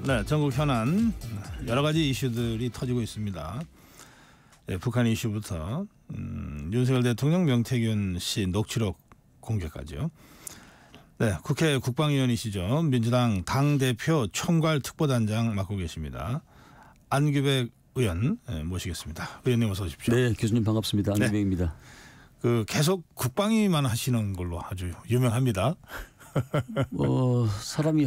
네, 전국 현안 여러 가지 이슈들이 터지고 있습니다. 네, 북한 이슈부터 윤석열 대통령 명태균 씨 녹취록 공개까지요. 네, 국회 국방위원이시죠. 민주당 당대표 총괄 특보단장 맡고 계십니다. 안규백 의원 모시겠습니다. 의원님 어서 오십시오. 네, 교수님 반갑습니다. 안규백입니다. 그 계속 국방위만 하시는 걸로 아주 유명합니다. 사람이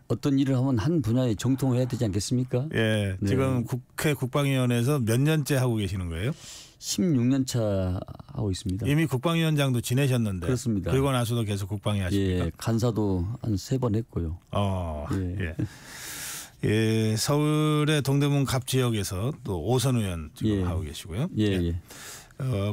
어떤 일을 하면 한 분야에 정통해야 되지 않겠습니까? 예, 네. 지금 국회 국방위원회에서 몇 년째 하고 계시는 거예요? 16년 차 하고 있습니다. 이미 국방위원장도 지내셨는데. 그렇습니다. 그리고 나서도 계속 국방위 하십니까? 예, 간사도 한 3번 했고요. 예. 예, 서울의 동대문 갑 지역에서 또 오선 의원 지금 하고 계시고요. 예.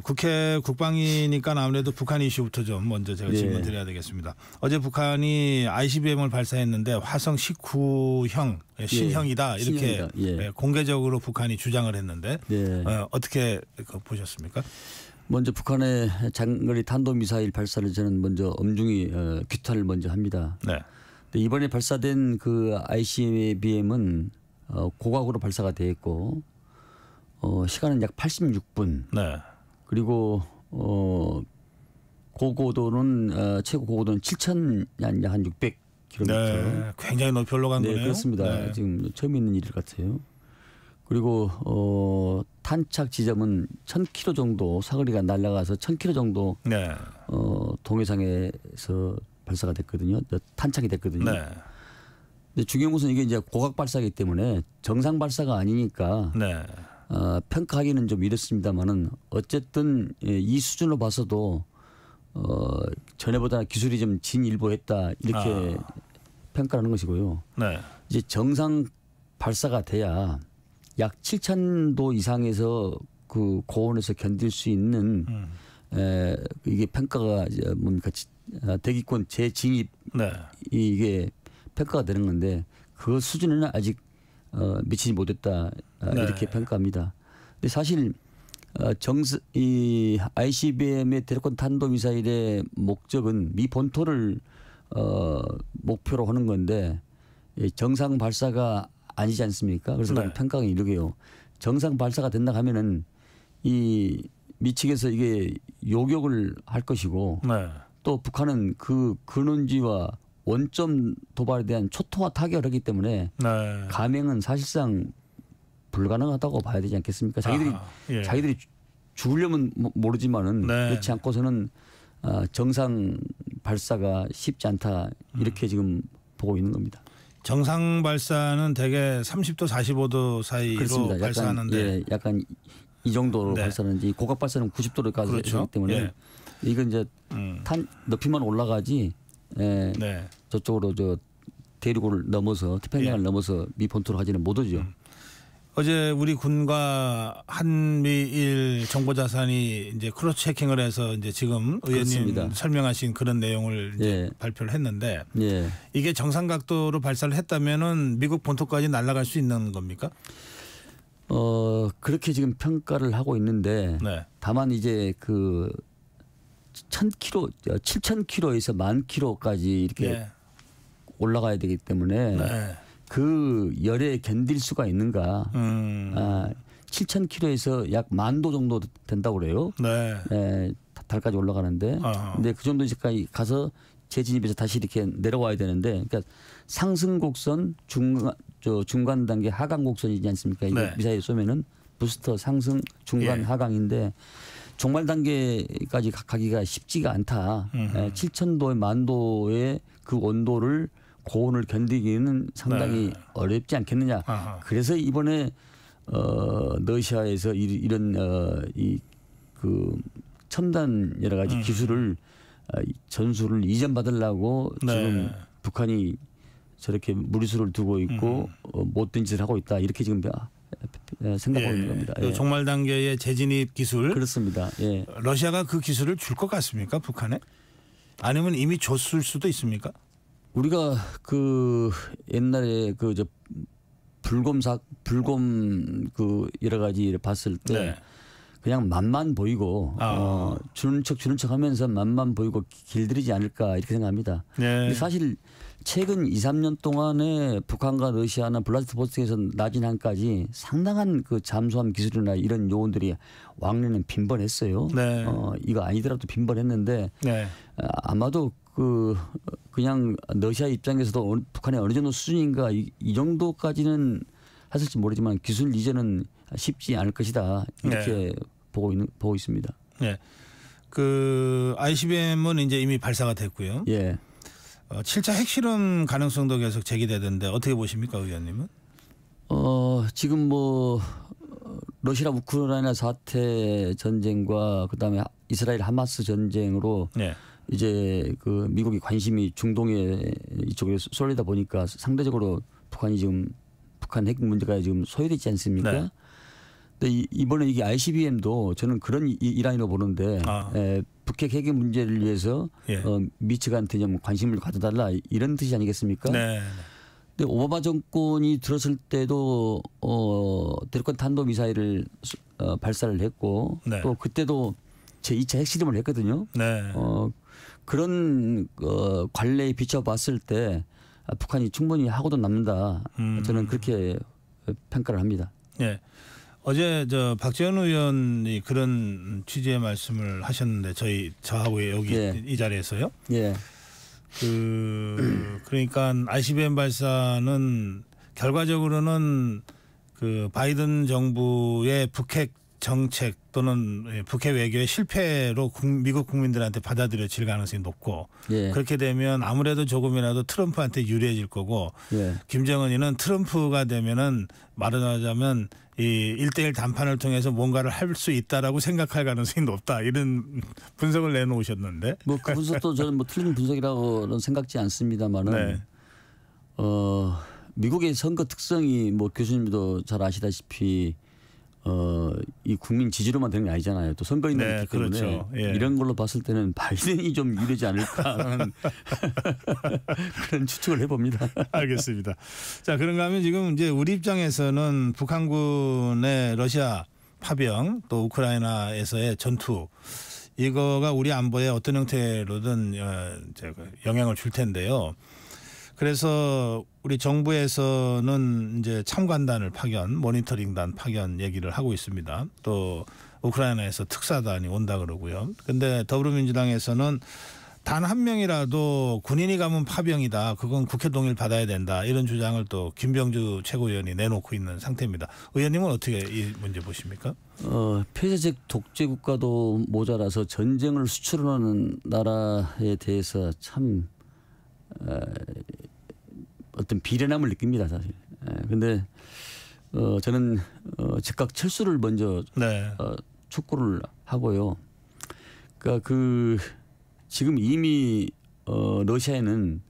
국회 국방위니까 아무래도 북한 이슈부터 좀 먼저 제가 질문 드려야 되겠습니다. 어제 북한이 ICBM을 발사했는데 화성 19형 신형이다 이렇게 공개적으로 북한이 주장을 했는데 어떻게 보셨습니까? 먼저 북한의 장거리 탄도미사일 발사를 저는 먼저 엄중히 규탄을 먼저 합니다. 네. 이번에 발사된 그 ICBM은 고각으로 발사가 되어 있고 시간은 약 86분. 네. 그리고 고고도는 최고 고고도는 7,000 한 600km. 네, 굉장히 높이 올라간 거네요. 그렇습니다. 네. 지금 처음 있는 일 같아요. 그리고 탄착 지점은 1,000km 정도 사거리가 날아가서 1,000km 정도 동해상에서 발사가 됐거든요. 탄착이 됐거든요. 네. 근데 중요한 것은 이게 이제 고각 발사이기 때문에 정상 발사가 아니니까. 네. 평가하기는 좀 이렇습니다만은 어쨌든 이 수준으로 봐서도 전에보다 기술이 좀 진일보했다 이렇게 평가하는 것이고요. 네. 이제 정상 발사가 돼야 약 7,000도 이상에서 그 고온에서 견딜 수 있는 이게 평가가 뭡니까 대기권 재진입 이게 평가가 되는 건데 그 수준에는 아직 미치지 못했다 이렇게 평가합니다. 근데 사실 이 ICBM의 대륙간 탄도미사일의 목적은 미 본토를 목표로 하는 건데 정상 발사가 아니지 않습니까? 그래서 평가가 이르게요. 정상 발사가 된다 하면은 이 미측에서 이게 요격을 할 것이고 또 북한은 그 근원지와 원점 도발에 대한 초토화 타격을 하기 때문에 감행은 사실상 불가능하다고 봐야 되지 않겠습니까? 자기들이 죽으려면 모르지만은 그렇지 않고서는 정상 발사가 쉽지 않다 이렇게 지금 보고 있는 겁니다. 정상 발사는 대개 30도 45도 사이로 그렇습니다. 발사하는데 약간 이 정도로 발사하는지 고각 발사는 90도로까지 되기 때문에 이건 이제 높이만 올라가지 저쪽으로 대륙을 넘어서 태평양을 넘어서 미 본토로 가지는 못하죠. 어제 우리 군과 한미일 정보 자산이 이제 크로스 체킹을 해서 이제 지금 의원님 그렇습니다. 설명하신 그런 내용을 이제 발표를 했는데 이게 정상 각도로 발사를 했다면은 미국 본토까지 날아갈 수 있는 겁니까? 그렇게 지금 평가를 하고 있는데 다만 이제 그 1,000km, 7,000km에서 10,000km까지 이렇게 올라가야 되기 때문에 그 열에 견딜 수가 있는가? 7,000km에서 약 10,000도 정도 된다고 그래요. 달까지 올라가는데, 근데 그 정도 이제까지 가서 재진입해서 다시 이렇게 내려와야 되는데, 그러니까 상승 곡선, 중간 단계 하강 곡선이지 않습니까? 이게 미사일 쏘면은 부스터 상승, 중간 하강인데. 종말 단계까지 가기가 쉽지가 않다. 7,000도의 10,000도의 그 온도를 고온을 견디기는 상당히 어렵지 않겠느냐. 그래서 이번에 러시아에서 이런 그 첨단 여러 가지 기술을 전술을 이전받으려고 지금 북한이 저렇게 무리수를 두고 있고 못된 짓을 하고 있다. 이렇게 지금 생각하고 있는 겁니다. 종말 단계의 재진입 기술. 그렇습니다. 러시아가 그 기술을 줄 것 같습니까? 북한에? 아니면 이미 줬을 수도 있습니까? 우리가 그 옛날에 불곰 그 여러 가지 봤을 때 그냥 맛만 보이고 주는 척 하면서 맛만 보이고 길들이지 않을까 이렇게 생각합니다. 네. 사실 최근 2, 3년 동안에 북한과 러시아나 블라디보스톡에서 나진항까지 상당한 그 잠수함 기술이나 이런 요원들이 왕래는 빈번했어요. 네. 이거 아니더라도 빈번했는데 네. 아마도 그냥 러시아 입장에서도 북한이 어느 정도 수준인가 이 정도까지는 했을지 모르지만 기술 이전은 쉽지 않을 것이다 이렇게 네. 보고 있습니다. 네. 그 ICBM은 이제 이미 발사가 됐고요. 예. 7차 핵실험 가능성도 계속 제기되던데 어떻게 보십니까, 의원님은? 지금 뭐 러시아 우크라이나 사태 전쟁과 그다음에 이스라엘 하마스 전쟁으로 네. 이제 그 미국이 관심이 중동에 이쪽에 쏠리다 보니까 상대적으로 북한이 지금 북한 핵 문제가 지금 소외되지 않습니까? 네. 근데 이번에 이게 ICBM도 저는 그런 일환으로 보는데 북핵 해결 문제를 위해서 예. 미치한테 좀 관심을 가져달라 이런 뜻이 아니겠습니까? 네. 근데 오바마 정권이 들었을 때도 대륙간 탄도미사일을 발사를 했고 네. 또 그때도 제2차 핵실험을 했거든요. 네. 그런 관례에 비춰봤을 때 북한이 충분히 하고도 남는다. 저는 그렇게 평가를 합니다. 네. 어제 박지원 의원이 그런 취지의 말씀을 하셨는데 저하고 여기 예. 이 자리에서요. 예. 그러니까 ICBM 발사는 결과적으로는 그 바이든 정부의 북핵 정책 또는 북핵 외교의 실패로 미국 국민들한테 받아들여질 가능성이 높고 예. 그렇게 되면 아무래도 조금이라도 트럼프한테 유리해질 거고 예. 김정은이는 트럼프가 되면은 말하자면 이 1대1 談판을 통해서 뭔가를 할 수 있다라고 생각할 가능성이 높다 이런 분석을 내놓으셨는데 뭐 그 분석도 저는 뭐 틀린 분석이라고는 생각지 않습니다만은 네. 미국의 선거 특성이 뭐 교수님도 잘 아시다시피 이 국민 지지로만 되는 게 아니잖아요. 또 선거인들이 네, 있기 때문에 그렇죠. 예. 이런 걸로 봤을 때는 바이든이 좀 유리하지 않을까라는 그런 추측을 해봅니다. 알겠습니다. 자, 그런가 하면 지금 이제 우리 입장에서는 북한군의 러시아 파병 또 우크라이나에서의 전투 이거가 우리 안보에 어떤 형태로든 영향을 줄 텐데요. 그래서 우리 정부에서는 이제 참관단을 파견, 모니터링단 파견 얘기를 하고 있습니다. 또 우크라이나에서 특사단이 온다 그러고요. 그런데 더불어민주당에서는 단 한 명이라도 군인이 가면 파병이다. 그건 국회 동의를 받아야 된다. 이런 주장을 또 김병주 최고위원이 내놓고 있는 상태입니다. 의원님은 어떻게 이 문제 보십니까? 폐쇄적 독재 국가도 모자라서 전쟁을 수출하는 나라에 대해서 참 어떤 비련함을 느낍니다, 사실. 근데 저는 즉각 철수를 먼저 네. 촉구를 하고요. 그러니까 지금 이미 러시아에는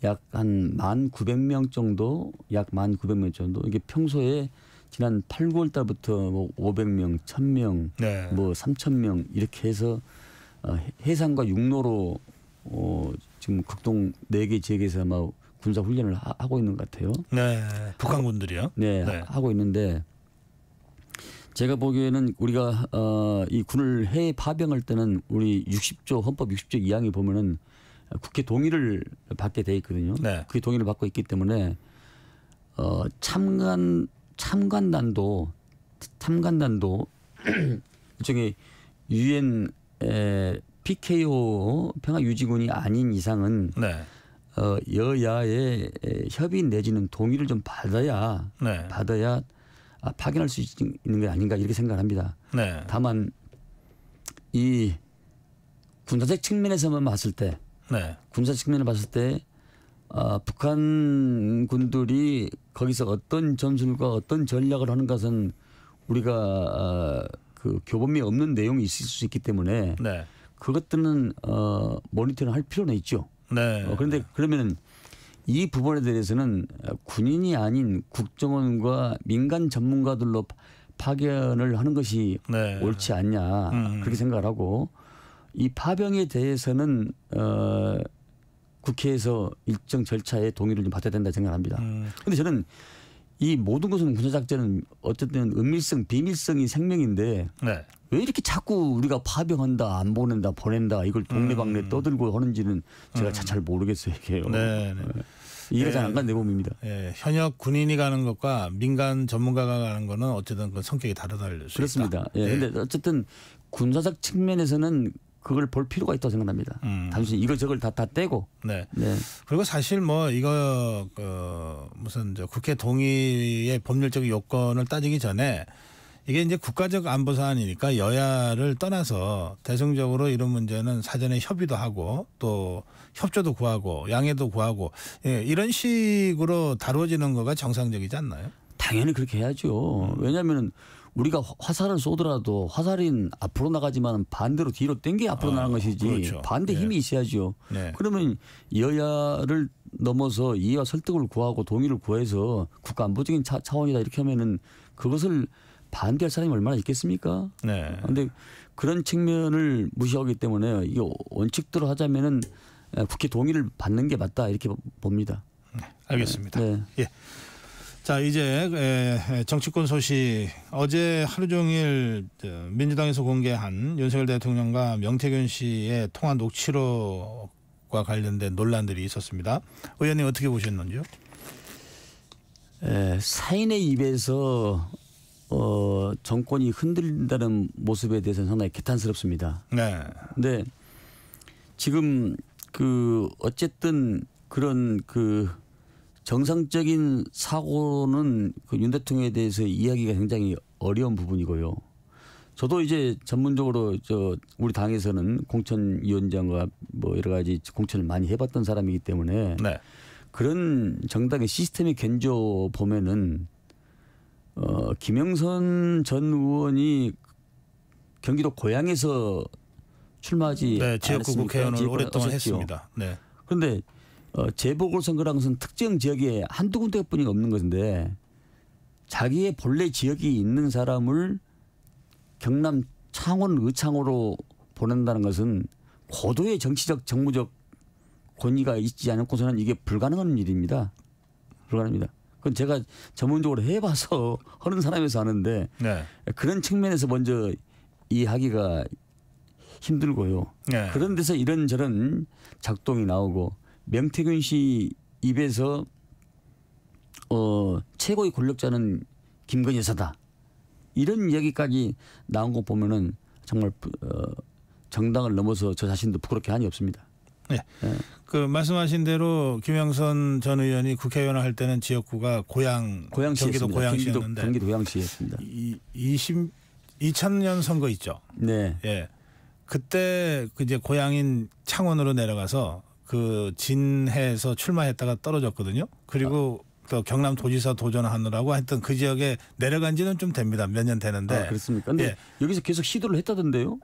약 한 1,900명 정도, 이게 평소에 지난 8, 9월 달부터 뭐 500명, 1,000명, 네. 뭐 3,000명 이렇게 해서 해상과 육로로 지금 극동 4개 지역에서 막 군사 훈련을 하고 있는 것 같아요. 네, 북한군들이요. 네, 네. 하고 있는데 제가 보기에는 우리가 이 군을 해외 파병할 때는 우리 헌법 60조 2항에 보면은 국회 동의를 받게 돼 있거든요. 네. 그 동의를 받고 있기 때문에 참관단도 일종의 UN PKO 평화유지군이 아닌 이상은 네. 여야의 협의 내지는 동의를 좀 받아야 네. 파견할 수 있는 게 아닌가 이렇게 생각합니다. 네. 다만 이 군사적 측면에서만 봤을 때, 네. 군사 측면을 봤을 때 북한 군들이 거기서 어떤 전술과 어떤 전략을 하는 것은 우리가 그 교범이 없는 내용이 있을 수 있기 때문에 네. 그것들은 모니터링 할 필요는 있죠. 네. 그런데 그러면은 이 부분에 대해서는 군인이 아닌 국정원과 민간 전문가들로 파견을 하는 것이 네. 옳지 않냐 그렇게 생각을 하고 이 파병에 대해서는 국회에서 일정 절차에 동의를 좀 받아야 된다 생각합니다. 그런데 저는 이 모든 것은 군사작전은 어쨌든 은밀성, 비밀성이 생명인데 네. 왜 이렇게 자꾸 우리가 파병한다, 안 보낸다 이걸 동네방네 떠들고 하는지는 제가 잘 모르겠어요. 이게요. 네. 이해가 잘 안 간 내용입니다. 예, 현역 군인이 가는 것과 민간 전문가가 가는 거는 어쨌든 그 성격이 다르다를 수 그렇습니다. 있다. 예. 근데 어쨌든 군사적 측면에서는 그걸 볼 필요가 있다고 생각합니다. 단순히 이걸 다 떼고. 네. 그리고 사실 뭐 이거 무슨 국회 동의의 법률적 요건을 따지기 전에 이게 이제 국가적 안보 사안이니까 여야를 떠나서 대승적으로 이런 문제는 사전에 협의도 하고 또 협조도 구하고 양해도 구하고 이런 식으로 다루어지는 거가 정상적이지 않나요? 당연히 그렇게 해야죠. 왜냐하면 우리가 화살을 쏘더라도 화살인 앞으로 나가지만 반대로 뒤로 당겨 앞으로 나가는 것이지 그렇죠. 반대 힘이 있어야죠. 네. 그러면 여야를 넘어서 이해와 설득을 구하고 동의를 구해서 국가 안보적인 차원이다 이렇게 하면은 그것을 반대할 사람이 얼마나 있겠습니까? 네. 그런데 그런 측면을 무시하기 때문에 이 원칙대로 하자면은 국회 동의를 받는 게 맞다 이렇게 봅니다. 네, 알겠습니다. 네. 예. 자 이제 정치권 소식 어제 하루 종일 민주당에서 공개한 윤석열 대통령과 명태균 씨의 통화 녹취록과 관련된 논란들이 있었습니다. 의원님 어떻게 보셨는지요? 사인의 입에서 정권이 흔들린다는 모습에 대해서는 상당히 개탄스럽습니다. 네. 근데 지금 어쨌든 그런 정상적인 사고는 윤 대통령에 대해서 이야기가 굉장히 어려운 부분이고요. 저도 이제 전문적으로 우리 당에서는 공천위원장과 뭐 여러 가지 공천을 많이 해봤던 사람이기 때문에 네. 그런 정당의 시스템의 견조 보면은 김영선 전 의원이 경기도 고양에서 출마하지 지역구 국회의원을 오랫동안 했습니다. 네. 그런데 재보궐선거라는 것은 특정 지역에 한두 군데뿐이 없는 것인데 자기의 본래 지역이 있는 사람을 경남 창원 의창으로 보낸다는 것은 고도의 정치적 정무적 권위가 있지 않고서는 이게 불가능한 일입니다. 불가능합니다. 그건 제가 전문적으로 해봐서 하는 사람에서 아는데 네. 그런 측면에서 먼저 이해하기가 힘들고요. 네. 그런 데서 이런저런 작동이 나오고 명태균 씨 입에서 최고의 권력자는 김건희 여사다. 이런 이야기까지 나온 거 보면은 정말 정당을 넘어서 저 자신도 부끄럽게 한이 없습니다. 네. 말씀하신 대로 김영선 전 의원이 국회의원을 할 때는 지역구가 경기도 고양시였는데 경기도 고양시였습니다. 2000년 선거 있죠. 네. 예. 그때 이제 고향인 창원으로 내려가서 진해에서 출마했다가 떨어졌거든요. 그리고 또 경남도지사 도전하느라고 하여튼 그 지역에 내려간 지는 좀 됩니다. 몇 년 되는데. 그렇습니까? 근데 여기서 계속 시도를 했다던데요?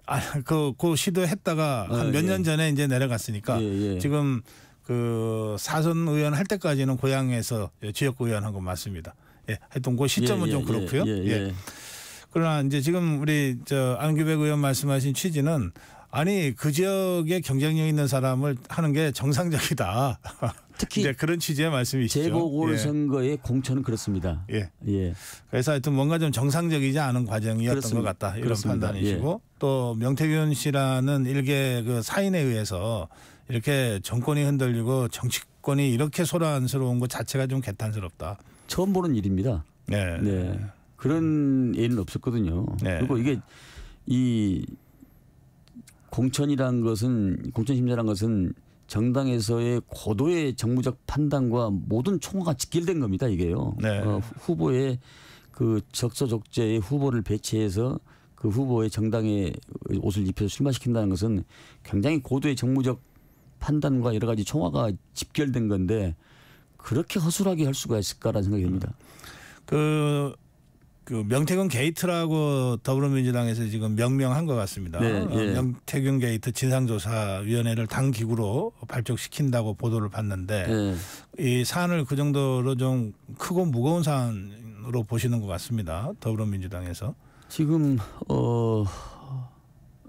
그 시도했다가 한 몇 년 전에 이제 내려갔으니까 지금 사선 의원 할 때까지는 고향에서 지역구 의원 한 건 맞습니다. 예. 하여튼 그 시점은 좀 그렇고요. 예. 그러나 이제 지금 우리 안규백 의원 말씀하신 취지는 아니 그 지역에 경쟁력 있는 사람을 하는 게 정상적이다. 특히 이제 그런 취지의 말씀이시죠. 재보궐선거의 공천은 그렇습니다. 예. 그래서 하여튼 뭔가 좀 정상적이지 않은 과정이었던 것 같다. 이런 그렇습니다. 판단이시고 또 명태균 씨라는 일개 사인에 의해서 이렇게 정권이 흔들리고 정치권이 이렇게 소란스러운 것 자체가 좀 개탄스럽다. 처음 보는 일입니다. 네. 그런 예는 없었거든요. 네. 그리고 이게 이 공천심사란 것은 정당에서의 고도의 정무적 판단과 모든 총화가 직결된 겁니다. 이게요. 네. 후보의 적서적재의 후보를 배치해서 그 후보의 정당의 옷을 입혀서 출마시킨다는 것은 굉장히 고도의 정무적 판단과 여러 가지 총화가 집결된 건데 그렇게 허술하게 할 수가 있을까라는 생각이 듭니다. 명태균 게이트라고 더불어민주당에서 지금 명명한 것 같습니다. 명태균 게이트 진상조사위원회를 당 기구로 발족시킨다고 보도를 봤는데 이 사안을 그 정도로 좀 크고 무거운 사안으로 보시는 것 같습니다. 더불어민주당에서. 지금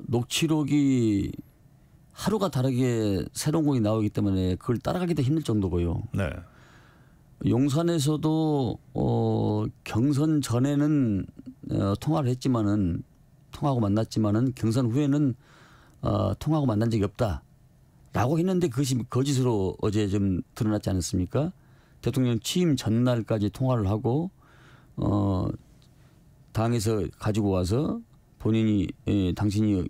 녹취록이 하루가 다르게 새로운 곡이 나오기 때문에 그걸 따라가기도 힘들 정도고요. 네. 용산에서도 경선 전에는 통화를 했지만은 통하고 만났지만은 경선 후에는 통하고 만난 적이 없다라고 했는데 그것이 거짓으로 어제 좀 드러났지 않았습니까? 대통령 취임 전날까지 통화를 하고 당에서 가지고 와서 본인이 당신이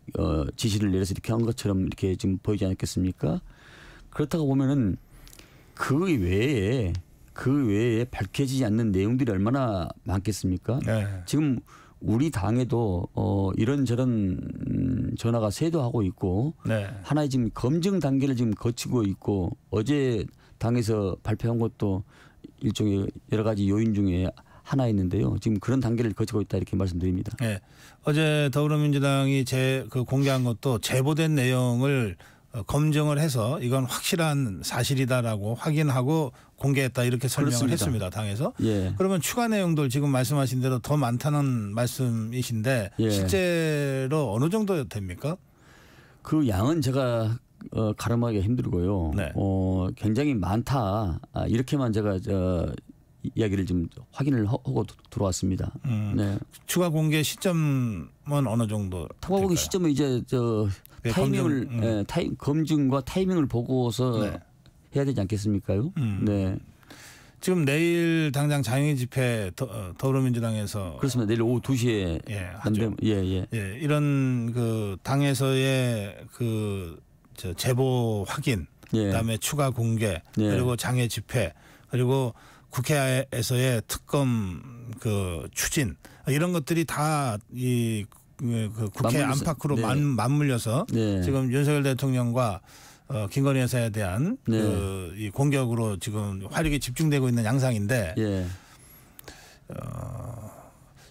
지시를 내려서 이렇게 한 것처럼 이렇게 지금 보이지 않겠습니까? 그렇다고 보면은 그 외에 밝혀지지 않는 내용들이 얼마나 많겠습니까? 네. 지금 우리 당에도 이런저런 전화가 쇄도하고 있고 네. 하나의 지금 검증 단계를 지금 거치고 있고 어제 당에서 발표한 것도 일종의 여러 가지 요인 중에 하나였는데요. 지금 그런 단계를 거치고 있다 이렇게 말씀드립니다. 네. 어제 더불어민주당이 공개한 것도 제보된 내용을 검증을 해서 이건 확실한 사실이다라고 확인하고 공개했다 이렇게 설명을 그렇습니다. 했습니다. 당에서. 예. 그러면 추가 내용들 지금 말씀하신 대로 더 많다는 말씀이신데 예. 실제로 어느 정도 됩니까? 그 양은 제가 가름하기가 힘들고요. 네. 굉장히 많다. 이렇게만 제가 이야기를 좀 확인을 하고 들어왔습니다. 네. 추가 공개 시점은 어느 정도? 추가 공개 시점은 이제 타이밍을 검증과 타이밍을 보고서 네. 해야 되지 않겠습니까요? 네. 지금 내일 당장 장애인 집회 더불어민주당에서 그렇습니다. 내일 오후 2시에 하죠. 예. 이런 그 당에서의 그 제보 확인, 그다음에 추가 공개, 그리고 장애 집회, 그리고 국회에서의 특검 그 추진 이런 것들이 다 이 그 국회 안팎으로 맞물려서 지금 윤석열 대통령과 김건희 여사에 대한 이 공격으로 지금 화력이 집중되고 있는 양상인데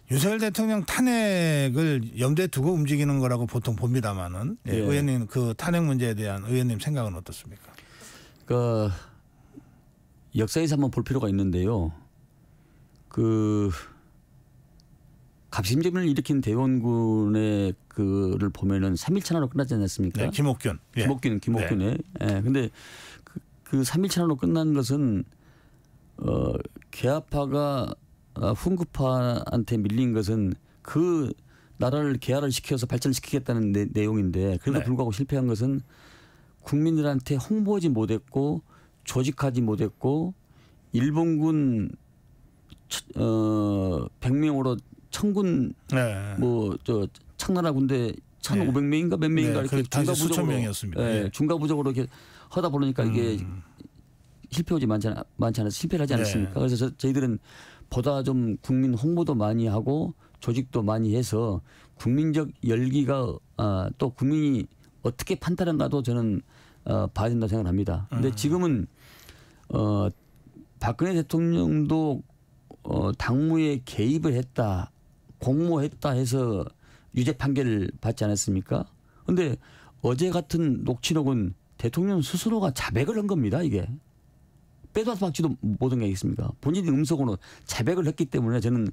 윤석열 대통령 탄핵을 염두에 두고 움직이는 거라고 보통 봅니다만은 의원님 그 탄핵 문제에 대한 의원님 생각은 어떻습니까? 그 역사에서 한번 볼 필요가 있는데요. 그 갑심점을 일으킨 대원군의 그를 보면은 3일 천하로 끝나지 않았습니까? 네, 김옥균. 김옥균의. 네. 근데 그 3일 천하로 끝난 것은 개화파가 훈구파한테 밀린 것은 그 나라를 개화를 시켜서 발전시키겠다는 내용인데 그래도 불구하고 실패한 것은 국민들한테 홍보하지 못했고 조직하지 못했고 일본군 100명으로 청군 청나라 군대 1,500명인가 몇 명인가 이렇게 중과부적으로 이렇게 하다 보니까 이게 실패하지 많지 않아서 실패를 하지 않았습니까? 그래서 저희들은 보다 좀 국민 홍보도 많이 하고 조직도 많이 해서 국민적 열기가 또 국민이 어떻게 판단한가도 저는 봐야 된다고 생각합니다. 그런데 지금은 박근혜 대통령도 당무에 개입을 했다, 공모했다 해서 유죄 판결을 받지 않았습니까? 그런데 어제 같은 녹취록은 대통령 스스로가 자백을 한 겁니다. 이게. 빼도 박지도 못한 게 있습니까? 본인이 음성으로 자백을 했기 때문에 저는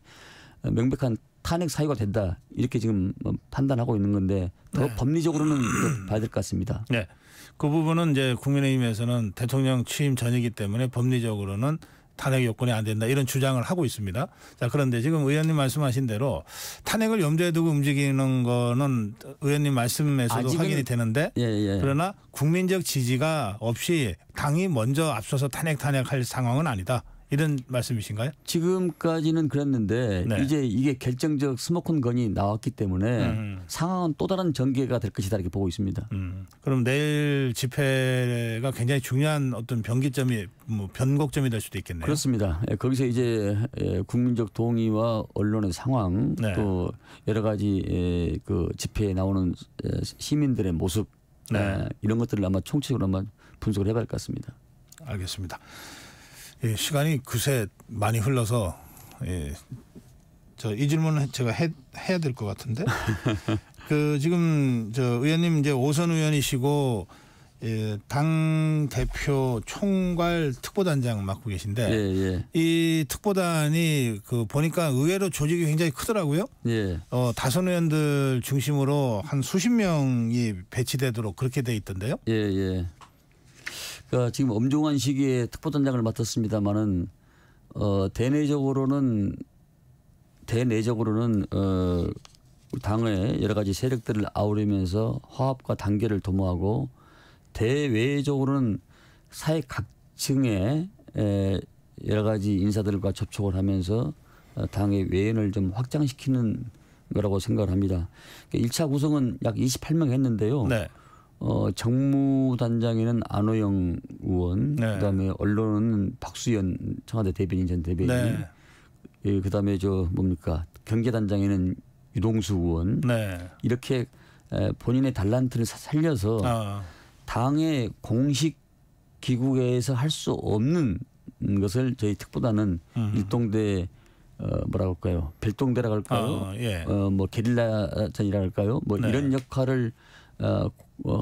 명백한 탄핵 사유가 된다. 이렇게 지금 판단하고 있는 건데 더 법리적으로는 봐야 될 것 같습니다. 네. 그 부분은 이제 국민의힘에서는 대통령 취임 전이기 때문에 법리적으로는 탄핵 요건이 안 된다 이런 주장을 하고 있습니다. 자, 그런데 지금 의원님 말씀하신 대로 탄핵을 염두에 두고 움직이는 거는 의원님 말씀에서도 확인이 되는데 그러나 국민적 지지가 없이 당이 먼저 앞서서 탄핵할 상황은 아니다. 이런 말씀이신가요? 지금까지는 그랬는데 이제 이게 결정적 스모컨 건이 나왔기 때문에 상황은 또 다른 전개가 될 것이다 이렇게 보고 있습니다. 그럼 내일 집회가 굉장히 중요한 어떤 변곡점이 될 수도 있겠네요. 그렇습니다. 거기서 이제 국민적 동의와 언론의 상황 또 여러 가지 그 집회에 나오는 시민들의 모습 이런 것들을 아마 총체적으로 아마 분석을 해봐야 할 것 같습니다. 알겠습니다. 시간이 그새 많이 흘러서 이 질문은 제가 해야 될 것 같은데 그 지금 의원님 이제 5선 의원이시고 당 대표 총괄 특보단장 맡고 계신데 이 특보단이 그 보니까 의외로 조직이 굉장히 크더라고요. 다선 의원들 중심으로 한 수십 명이 배치되도록 그렇게 돼 있던데요. 그러니까 지금 엄중한 시기에 특보단장을 맡았습니다마는 대내적으로는 당의 여러 가지 세력들을 아우르면서 화합과 단결을 도모하고 대외적으로는 사회 각층의 여러 가지 인사들과 접촉을 하면서 당의 외연을 좀 확장시키는 거라고 생각을 합니다. 1차 구성은 약 28명 했는데요. 네. 정무단장에는 안호영 의원, 네. 그다음에 언론은 박수현 청와대 대변인 전 대변인, 네. 예, 그다음에 경제단장에는 유동수 의원, 네. 이렇게 본인의 달란트를 살려서 당의 공식 기구에서 할 수 없는 것을 저희 특보다는 일동대 뭐라고 할까요? 별동대라고 할까요? 예. 게릴라전이라고 할까요? 네. 이런 역할을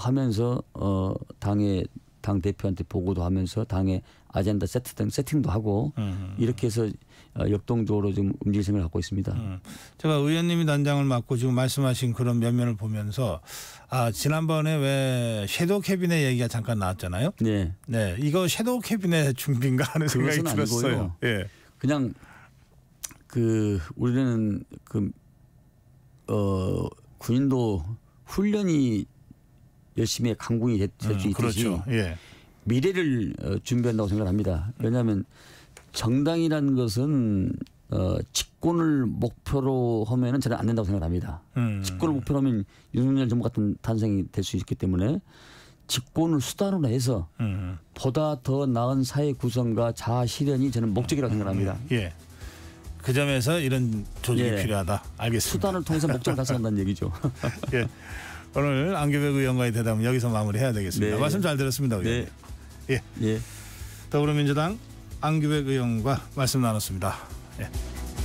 하면서 당 대표한테 보고도 하면서 당의 아젠다 세팅도 하고 이렇게 해서 역동적으로 좀 움직일 생각을 갖고 있습니다. 제가 의원님이 단장을 맡고 지금 말씀하신 그런 면면을 보면서 지난번에 왜 섀도우 캐비넷 얘기가 잠깐 나왔잖아요. 네. 네. 이거 섀도우 캐비넷 준비인가 하는 생각이 들었어요. 아니고요. 예. 그냥 우리는 군인도 훈련이 열심히 강군이 될 수 있듯이 그렇죠. 예. 미래를 준비한다고 생각합니다. 왜냐하면 정당이라는 것은 집권을 목표로 하면은 저는 안 된다고 생각합니다. 집권을 목표로 하면 윤석열 정부 같은 탄생이 될 수 있기 때문에 집권을 수단으로 해서 보다 더 나은 사회 구성과 자아 실현이 저는 목적이라고 생각합니다. 예. 그 점에서 이런 조직이 필요하다. 알겠습니다. 수단을 통해서 목적을 달성한다는 얘기죠. 예. 오늘 안규백 의원과의 대담은 여기서 마무리해야 되겠습니다. 네. 말씀 잘 들었습니다. 의원님. 네. 예. 더불어민주당 안규백 의원과 말씀 나눴습니다. 예.